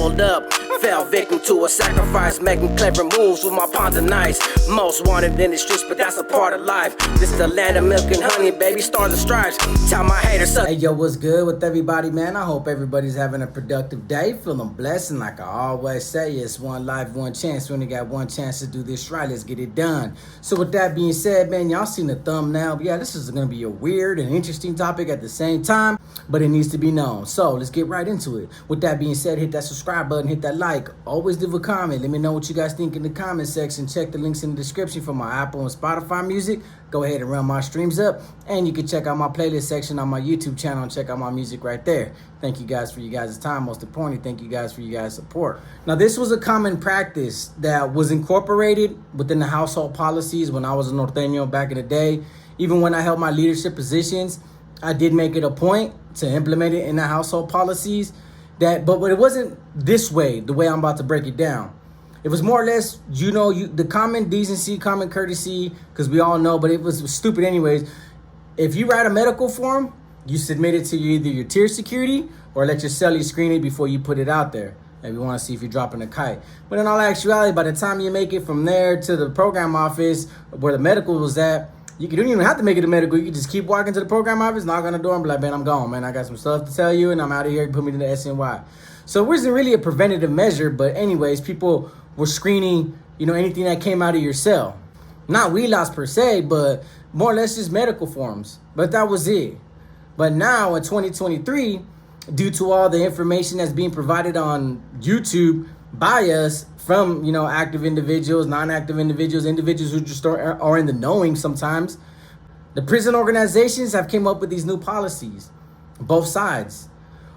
leveled up. Fell victim to a sacrifice, making clever moves with my pawns and knives. Most wanted in the streets, but that's a part of life. This is the land of milk and honey, baby, stars and stripes. Tell my haters suck. Hey, yo, what's good with everybody, man? I hope everybody's having a productive day, feeling blessed, and like I always say, it's one life, one chance. We only got one chance to do this right. Let's get it done. So with that being said, man, y'all seen the thumbnail. Yeah, this is going to be a weird and interesting topic at the same time, but it needs to be known. So let's get right into it. With that being said, hit that subscribe button, hit that like. Always leave a comment. Let me know what you guys think in the comment section. Check the links in the description for my Apple and Spotify music. Go ahead and run my streams up. And you can check out my playlist section on my YouTube channel and check out my music right there. Thank you guys for you guys' time. Most importantly, thank you guys for you guys' support. Now, this was a common practice that was incorporated within the household policies when I was a norteño back in the day. Even when I held my leadership positions, I did make it a point to implement it in the household policies. But it wasn't this way, the way I'm about to break it down. It was more or less, the common decency, common courtesy, because we all know, but it was stupid anyways. If you write a medical form, you submit it to either your tier security or let your cellie screen it before you put it out there. If you want to see if you're dropping a kite. But in all actuality, by the time you make it from there to the program office where the medical was at, you don't even have to make it a medical. You can just keep walking to the program office, knock on the door, and be like, man, I'm gone, man. I got some stuff to tell you, and I'm out of here. Put me to the SNY. So it wasn't really a preventative measure, but anyways, people were screening, anything that came out of your cell. Not wheelhouse per se, but more or less just medical forms. But that was it. But now in 2023, due to all the information that's being provided on YouTube by us from, active individuals, non-active individuals, individuals who just are in the knowing sometimes, the prison organizations have came up with these new policies, both sides.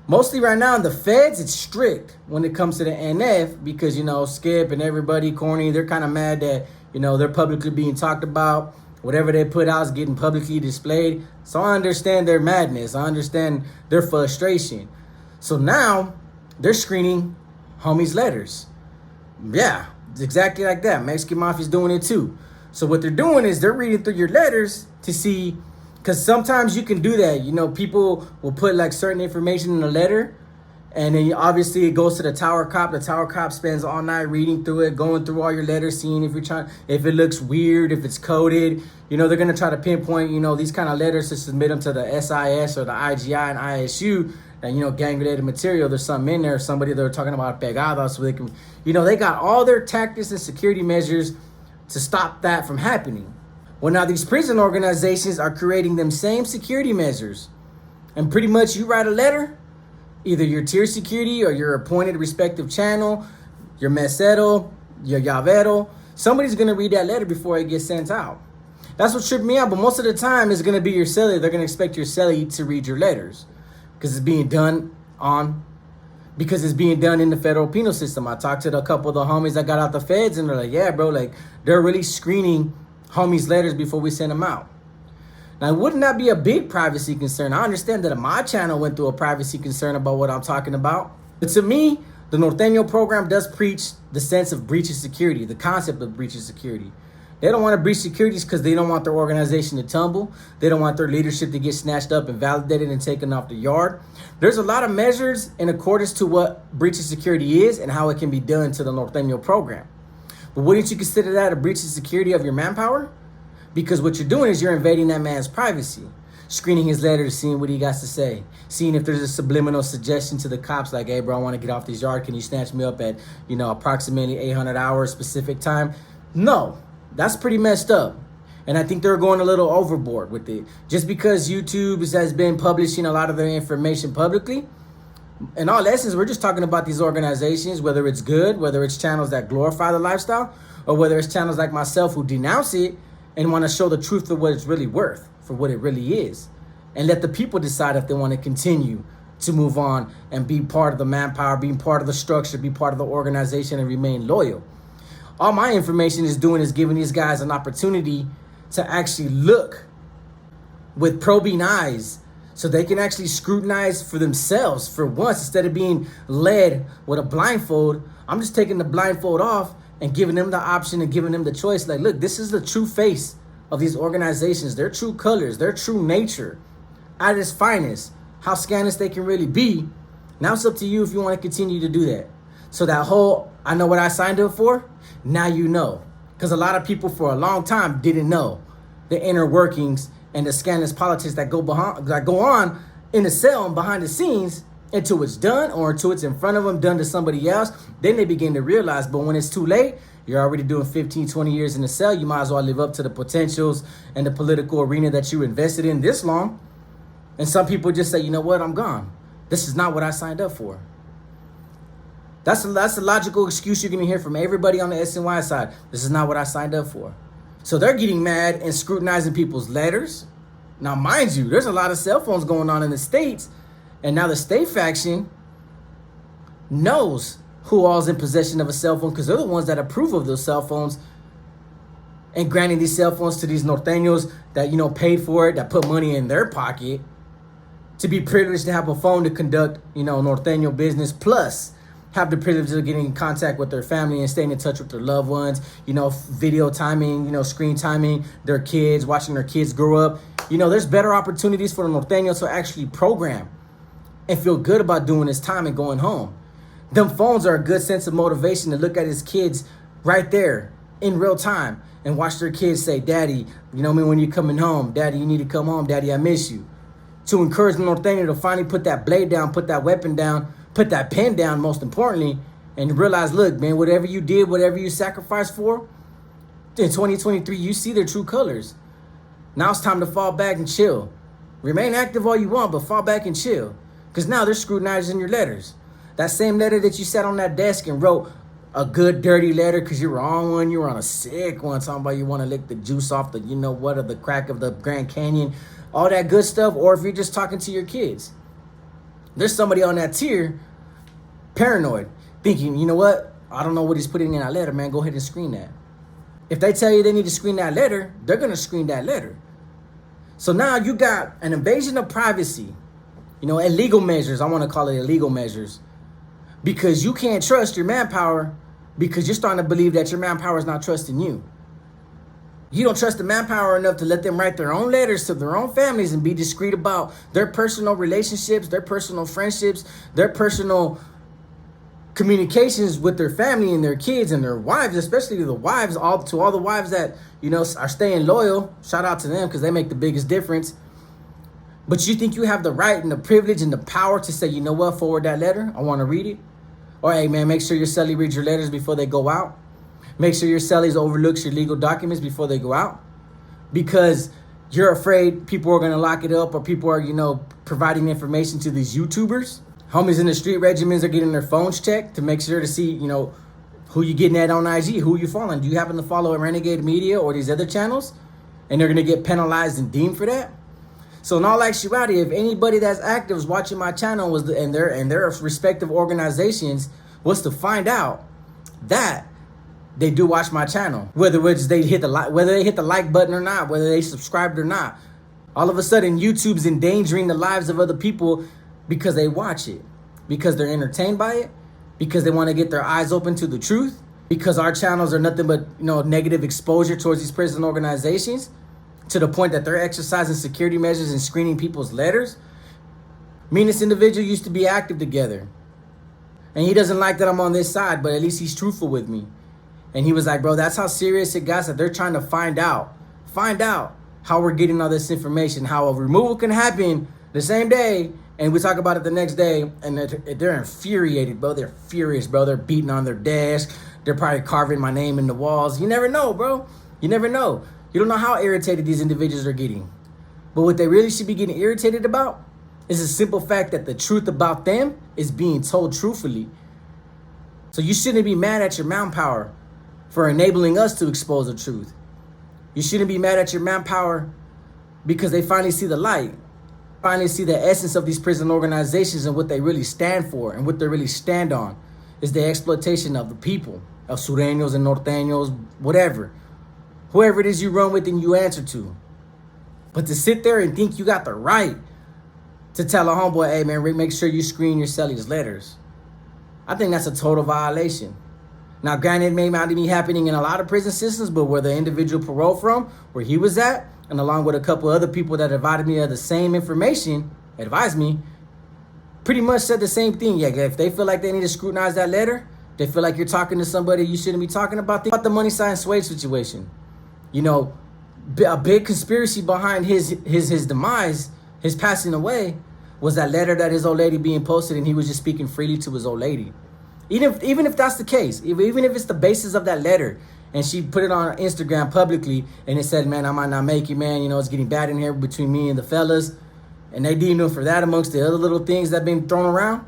Mostly right now in the feds, it's strict when it comes to the NF because, Skip and everybody, Corny, they're kind of mad that, they're publicly being talked about. Whatever they put out is getting publicly displayed. So I understand their madness. I understand their frustration. So now they're screening homies' letters. Yeah, it's exactly like that. Mexican Mafia's doing it too. So what they're doing is they're reading through your letters to see, because sometimes you can do that. People will put like certain information in a letter, and then obviously it goes to the tower cop. The tower cop spends all night reading through it, going through all your letters, seeing if it looks weird, if it's coded. They're gonna try to pinpoint, these kind of letters to submit them to the SIS or the IGI and ISU. And, gang-related material, there's something in there, somebody they're talking about pegada, so they can, they got all their tactics and security measures to stop that from happening. Well, now these prison organizations are creating them same security measures. And pretty much you write a letter, either your tier security or your appointed respective channel, your mesero, your llavero, somebody's going to read that letter before it gets sent out. That's what tripped me out, but most of the time it's going to be your cellie. They're going to expect your cellie to read your letters. Because it's being done in the federal penal system. I talked to a couple of the homies that got out the feds, and they're like, yeah, bro, like they're really screening homies' letters before we send them out. Now, wouldn't that be a big privacy concern? I understand that my channel went through a privacy concern about what I'm talking about. But to me, the Norteño program does preach the sense of breach of security, the concept of breach of security. They don't want to breach securities because they don't want their organization to tumble. They don't want their leadership to get snatched up and validated and taken off the yard. There's a lot of measures in accordance to what breach of security is and how it can be done to the Norteño program. But wouldn't you consider that a breach of security of your manpower? Because what you're doing is you're invading that man's privacy, screening his letters, seeing what he got to say, seeing if there's a subliminal suggestion to the cops like, hey, bro, I want to get off this yard. Can you snatch me up at, approximately 800 hours specific time? No. That's pretty messed up. And I think they're going a little overboard with it. Just because YouTube has been publishing a lot of their information publicly, in all essence, we're just talking about these organizations, whether it's good, whether it's channels that glorify the lifestyle, or whether it's channels like myself who denounce it and want to show the truth of what it's really worth, for what it really is. And let the people decide if they want to continue to move on and be part of the manpower, being part of the structure, be part of the organization, and remain loyal. All my information is doing is giving these guys an opportunity to actually look with probing eyes so they can actually scrutinize for themselves for once. Instead of being led with a blindfold, I'm just taking the blindfold off and giving them the option and giving them the choice. Like, look, this is the true face of these organizations, their true colors, their true nature at its finest, how scandalous they can really be. Now it's up to you if you want to continue to do that. So that whole, I know what I signed up for, now you know. Because a lot of people for a long time didn't know the inner workings and the scandalous politics that go on in the cell and behind the scenes until it's done or until it's in front of them, done to somebody else. Then they begin to realize, but when it's too late, you're already doing 15, 20 years in the cell. You might as well live up to the potentials and the political arena that you invested in this long. And some people just say, you know what, I'm gone. This is not what I signed up for. That's a logical excuse you're going to hear from everybody on the SNY side. This is not what I signed up for. So they're getting mad and scrutinizing people's letters. Now, mind you, there's a lot of cell phones going on in the States. And now the state faction knows who all's in possession of a cell phone because they're the ones that approve of those cell phones and granting these cell phones to these norteños that, paid for it, that put money in their pocket to be privileged to have a phone to conduct, norteño business, plus have the privilege of getting in contact with their family and staying in touch with their loved ones, video timing, screen timing, their kids, watching their kids grow up. There's better opportunities for the norteños to actually program and feel good about doing this time and going home. Them phones are a good sense of motivation to look at his kids right there in real time and watch their kids say, Daddy, when you're coming home, Daddy, you need to come home. Daddy, I miss you. To encourage the norteño to finally put that blade down, put that weapon down, put that pen down, most importantly, and realize, look, man, whatever you did, whatever you sacrificed for, in 2023, you see their true colors. Now it's time to fall back and chill. Remain active all you want, but fall back and chill. Because now they're scrutinizing your letters. That same letter that you sat on that desk and wrote a good dirty letter because you were on one, you were on a sick one, talking about you want to lick the juice off the, or the crack of the Grand Canyon, all that good stuff, or if you're just talking to your kids. There's somebody on that tier, paranoid, thinking, you know what? I don't know what he's putting in that letter, man. Go ahead and screen that. If they tell you they need to screen that letter, they're going to screen that letter. So now you got an invasion of privacy, illegal measures. I want to call it illegal measures. Because you can't trust your manpower because you're starting to believe that your manpower is not trusting you. You don't trust the manpower enough to let them write their own letters to their own families and be discreet about their personal relationships, their personal friendships, their personal communications with their family and their kids and their wives, especially the wives, all the wives that, are staying loyal. Shout out to them because they make the biggest difference. But you think you have the right and the privilege and the power to say, you know what, forward that letter. I want to read it. Or, hey, man, make sure your cellie reads your letters before they go out. Make sure your cellies overlooks your legal documents before they go out. Because you're afraid people are going to lock it up or people are, providing information to these YouTubers. Homies in the street regiments are getting their phones checked to make sure to see, who you getting at on IG, who you following. Do you happen to follow Renegade Media or these other channels? And they're going to get penalized and deemed for that? So in all actuality, if anybody that's active is watching my channel and their respective organizations was to find out that they do watch my channel, whether they hit the like button or not, whether they subscribed or not, all of a sudden YouTube's endangering the lives of other people because they watch it, because they're entertained by it, because they want to get their eyes open to the truth, because our channels are nothing but negative exposure towards these prison organizations, to the point that they're exercising security measures and screening people's letters. Me and this individual used to be active together. And he doesn't like that I'm on this side, but at least he's truthful with me. And he was like, bro, that's how serious it got, that they're trying to find out how we're getting all this information, how a removal can happen the same day, and we talk about it the next day, and they're infuriated, bro. They're furious, bro. They're beating on their desk. They're probably carving my name in the walls. You never know, bro. You never know. You don't know how irritated these individuals are getting. But what they really should be getting irritated about is the simple fact that the truth about them is being told truthfully. So you shouldn't be mad at your manpower for enabling us to expose the truth. You shouldn't be mad at your manpower because they finally see the light, finally see the essence of these prison organizations and what they really stand for and what they really stand on is the exploitation of the people, of sureños and norteños, whatever. Whoever it is you run with and you answer to. But to sit there and think you got the right to tell a homeboy, hey man, make sure you screen your cellie's letters. I think that's a total violation. Now, granted, it may not be happening in a lot of prison systems, but where the individual paroled from, where he was at, and along with a couple other people that advised me of the same information, pretty much said the same thing. Yeah, if they feel like they need to scrutinize that letter, They feel like you're talking to somebody you shouldn't be talking about. Think about the Money Sign Suede situation. You know, a big conspiracy behind his demise, his passing away, was that letter that his old lady being posted, and he was just speaking freely to his old lady. Even if that's the case, even if it's the basis of that letter, and she put it on Instagram publicly, and it said, man, I might not make it, man. You know, it's getting bad in here between me and the fellas. And they deemed him for that amongst the other little things that been thrown around.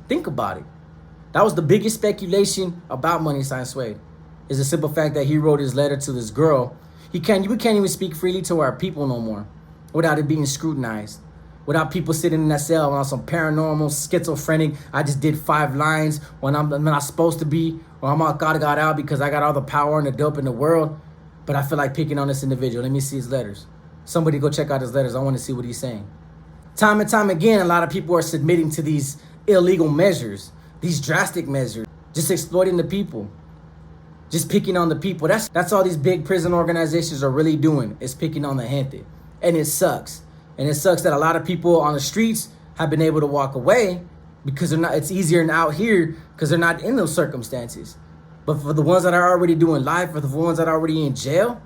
Think about it. That was the biggest speculation about Money Sign Suede. Is the simple fact that he wrote his letter to this girl. We can't even speak freely to our people no more without it being scrutinized. Without people sitting in that cell on some paranormal, schizophrenic, I just did 5 lines when I'm not supposed to be, or I'm all got out because I got all the power and the dope in the world, but I feel like picking on this individual. Let me see his letters. Somebody go check out his letters. I want to see what he's saying. Time and time again, a lot of people are submitting to these illegal measures, these drastic measures, just exploiting the people, just picking on the people. That's all these big prison organizations are really doing, is picking on the gente. And it sucks. And it sucks that a lot of people on the streets have been able to walk away because they're not. It's easier out here because they're not in those circumstances. But for the ones that are already doing life, for the ones that are already in jail,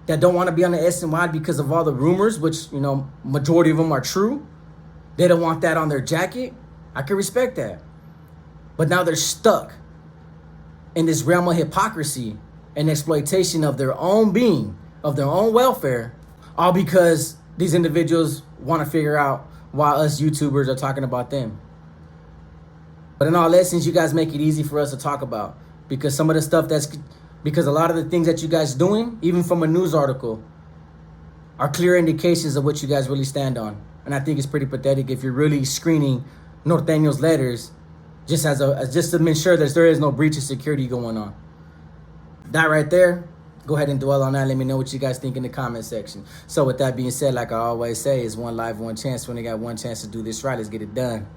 that don't want to be on the SNY because of all the rumors, which, you know, majority of them are true. They don't want that on their jacket. I can respect that. But now they're stuck in this realm of hypocrisy and exploitation of their own being, of their own welfare, all because these individuals want to figure out why us YouTubers are talking about them. But in all essence, you guys make it easy for us to talk about, because some of the stuff because a lot of the things that you guys doing, even from a news article, are clear indications of what you guys really stand on. And I think it's pretty pathetic if you're really screening nortenos letters just to make sure that there is no breach of security going on. That right there, go ahead and dwell on that. Let me know what you guys think in the comment section. So with that being said, like I always say, it's one life, one chance. When they got one chance to do this right, let's get it done.